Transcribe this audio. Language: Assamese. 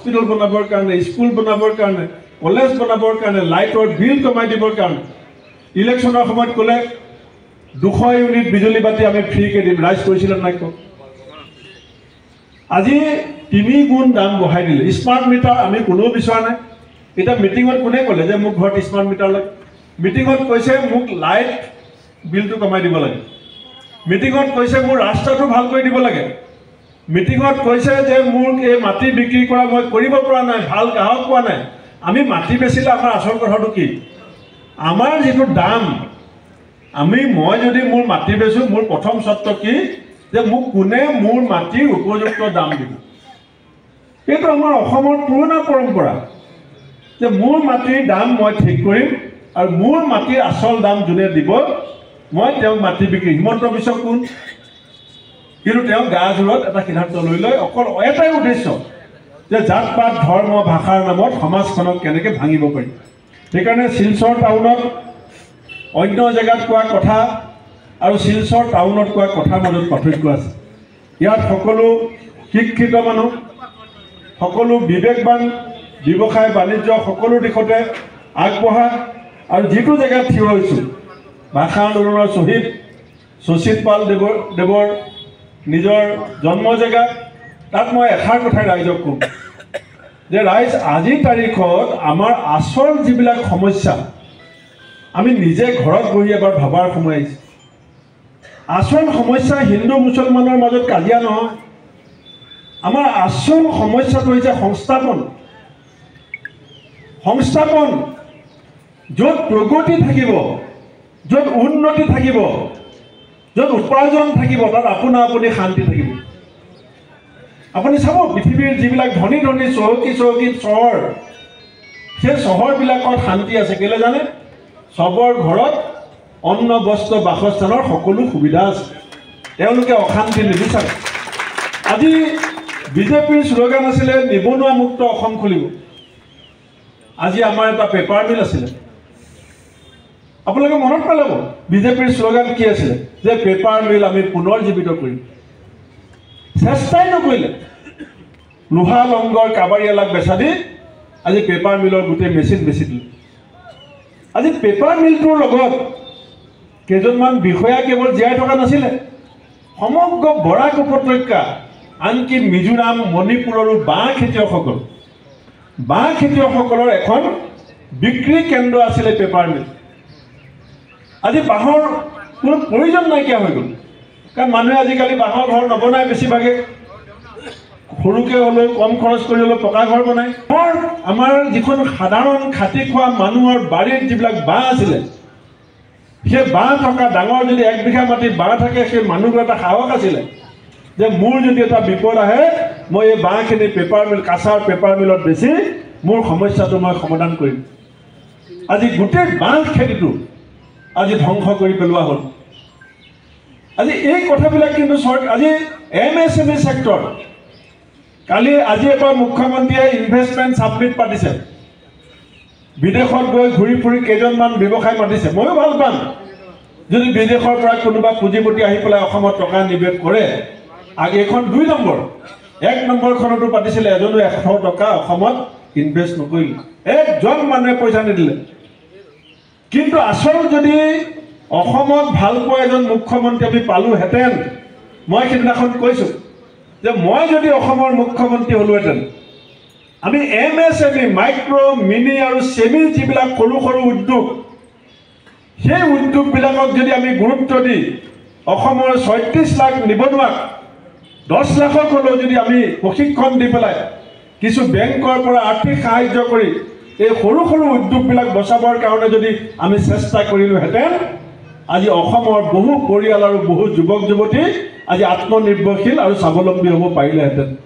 হস্পিটেল বনাবৰ কাৰণে, স্কুল বনাবৰ কাৰণে, কলেজ বনাবৰ কাৰণে, লাইটৰ বিল কমাই দিবৰ কাৰণে ইলেকশ্যনৰ সময়ত ক'লে 200 ইউনিট বিজুলী বাতি আমি ফ্ৰীকৈ দিম। ৰাইজ কৰিছিলে নাই কওক? আজি 3 গুণ দাম বঢ়াই দিলে। স্মাৰ্ট মিটাৰ আমি কোনেও বিচৰা নাই। এতিয়া মিটিঙত কোনে ক'লে যে মোক ঘৰত স্মাৰ্ট মিটাৰ লাগে? মিটিঙত কৈছে মোক লাইট বিলটো কমাই দিব লাগে। মিটিঙত কৈছে মোৰ ৰাস্তাটো ভাল কৰি দিব লাগে। মিটিঙত কৈছে যে মোক এই মাটি বিক্ৰী কৰা মই কৰিব পৰা নাই, ভাল গ্ৰাহক পোৱা নাই। আমি মাটি বেচিলে আমাৰ আচল কথাটো কি? আমাৰ যিটো দাম, মই যদি মোৰ মাটি বেচোঁ, মোৰ প্ৰথম চৰ্ত কি যে মোক কোনে মোৰ মাটিৰ উপযুক্ত দাম দিব। এইটো আমাৰ অসমৰ পুৰণা পৰম্পৰা যে মোৰ মাটিৰ দাম মই ঠিক কৰিম আৰু মোৰ মাটিৰ আচল দাম যোনে দিব মই তেওঁক মাটি বিক্ৰী। হিমন্ত বিশ্ব কোন? কিন্তু তেওঁ গা জোৰত এটা সিদ্ধান্ত লৈ লয় অকল এটাই উদ্দেশ্য যে জাত পাত ধৰ্ম ভাষাৰ নামত সমাজখনক কেনেকৈ ভাঙিব পাৰি। সেইকাৰণে শিলচৰ টাউনত অন্য জেগাত কোৱা কথা আৰু শিলচৰ টাউনত কোৱা কথাৰ মাজত পাৰ্থক্য আছে। ইয়াত সকলো শিক্ষিত মানুহ, সকলো বিবেকবান, ব্যৱসায় বাণিজ্য সকলো দিশতে আগবঢ়া। আৰু যিটো জেগাত থিয় হৈছোঁ, ভাষা আন্দোলনৰ শ্বহীদ শশীত পাল দেৱৰ নিজৰ জন্ম জেগা, তাত মই এষাৰ কথাই ৰাইজক ক'ম যে ৰাইজ, আজিৰ তাৰিখত আমাৰ আচল যিবিলাক সমস্যা আমি নিজে ঘৰত বহি এবাৰ ভাবাৰ সময় আহিছে। আচল সমস্যা হিন্দু মুছলমানৰ মাজত কাজিয়া নহয়। আমাৰ আচল সমস্যাটো হৈছে সংস্থাপন। সংস্থাপন য'ত প্ৰগতি থাকিব, য'ত উন্নতি থাকিব, য'ত উপাৰ্জন থাকিব, তাত আপোনা আপুনি শান্তি থাকিব। আপুনি চাব পৃথিৱীৰ যিবিলাক ধনী ধনী চহকী চহৰ, সেই চহৰবিলাকত শান্তি আছে। কেলৈ জানে? চবৰ ঘৰত অন্ন বস্ত্ৰ বাসস্থানৰ সকলো সুবিধা আছে। তেওঁলোকে অশান্তি নিবিচাৰে। আজি বিজেপিৰ শ্লোগান আছিলে নিবনুৱা মুক্ত অসম খুলিব। আজি আমাৰ এটা পেপাৰ মিল আছিলে, আপোনালোকে মনত পেলাব বিজেপিৰ শ্লোগান কি আছিলে? যে পেপাৰ মিল আমি পুনৰ জীৱিত কৰিম। চেষ্টাই নকৰিলে। লোহা লংগৰ কাবাৰীয়ালাক বেচা দি আজি পেপাৰ মিলৰ গোটেই মেচিন বেচি দিলে। আজি পেপাৰ মিলটোৰ লগত কেইজনমান বিষয়া কেৱল জীয়াই থকা নাছিলে, সমগ্ৰ বৰাক উপত্যকা, আনকি মিজোৰাম, মণিপুৰৰো বাঁহ খেতিয়কসকলৰ এখন বিক্ৰী কেন্দ্ৰ আছিলে পেপাৰ মিল। আজি বাঁহৰ কোনো প্ৰয়োজন নাইকিয়া হৈ গ'ল, কাৰণ মানুহে আজিকালি বাঁহৰ ঘৰ নবনায়। বেছিভাগে সৰুকৈ হ'লেও কম খৰচ কৰি হ'লেও পকা ঘৰ বনায়। আমাৰ যিখন সাধাৰণ খাটি খোৱা মানুহৰ বাৰীত যিবিলাক বাঁহ আছিলে, সেই বাঁহ থকা ডাঙৰ যদি 1 বিঘা মাটিত বাঁহ থাকে, সেই মানুহৰ এটা সাহস আছিলে যে মোৰ যদি এটা বিপদ আহে মই এই বাঁহখিনি পেপাৰ মিল, কাছাৰ পেপাৰ মিলত বেছি মোৰ সমস্যাটো মই সমাধান কৰিম। আজি গোটেই বাঁহ খেতিটো আজি ধ্বংস কৰি পেলোৱা হ'ল। আজি এই কথাবিলাক কিন্তু আজি MSME ছেক্টৰ, আজি এবাৰ মুখ্যমন্ত্ৰীয়ে ইনভেষ্টমেণ্ট ছাবমিট পাতিছে। বিদেশত গৈ ঘূৰি ফুৰি কেইজনমান ব্যৱসায় মাতিছে। ময়ো ভাল পাম যদি বিদেশৰ পৰা কোনোবা পুঁজিপতি আহি পেলাই অসমত টকা নিৱেশ কৰে। এইখন 2 নম্বৰ। 1 নম্বৰখনতো পাতিছিলে, এজনো 100 টকা অসমত ইনভেষ্ট নকৰিলে, একজন মানুহে পইচা নিদিলে। কিন্তু আচল যদি অসমত ভালপোৱা এজন মুখ্যমন্ত্ৰী আমি পালোহেঁতেন, মই সেইদিনাখন কৈছোঁ যে মই যদি অসমৰ মুখ্যমন্ত্ৰী হ'লোহেঁতেন, আমি MSME, মাইক্ৰ', মিনি আৰু ছেমি যিবিলাক সৰু সৰু উদ্যোগ, সেই উদ্যোগবিলাকক যদি আমি গুৰুত্ব দি অসমৰ 36 লাখ নিবনুৱাক 10 লাখক হ'লেও যদি আমি প্ৰশিক্ষণ দি পেলাই কিছু বেংকৰ পৰা আৰ্থিক সাহায্য কৰি এই সৰু সৰু উদ্যোগবিলাক বচাবৰ কাৰণে যদি আমি চেষ্টা কৰিলোহেঁতেন, আজি অসমৰ বহু পৰিয়াল আৰু বহু যুৱক যুৱতী আজি আত্মনিৰ্ভৰশীল আৰু স্বাৱলম্বী হ'ব পাৰিলেহেঁতেন।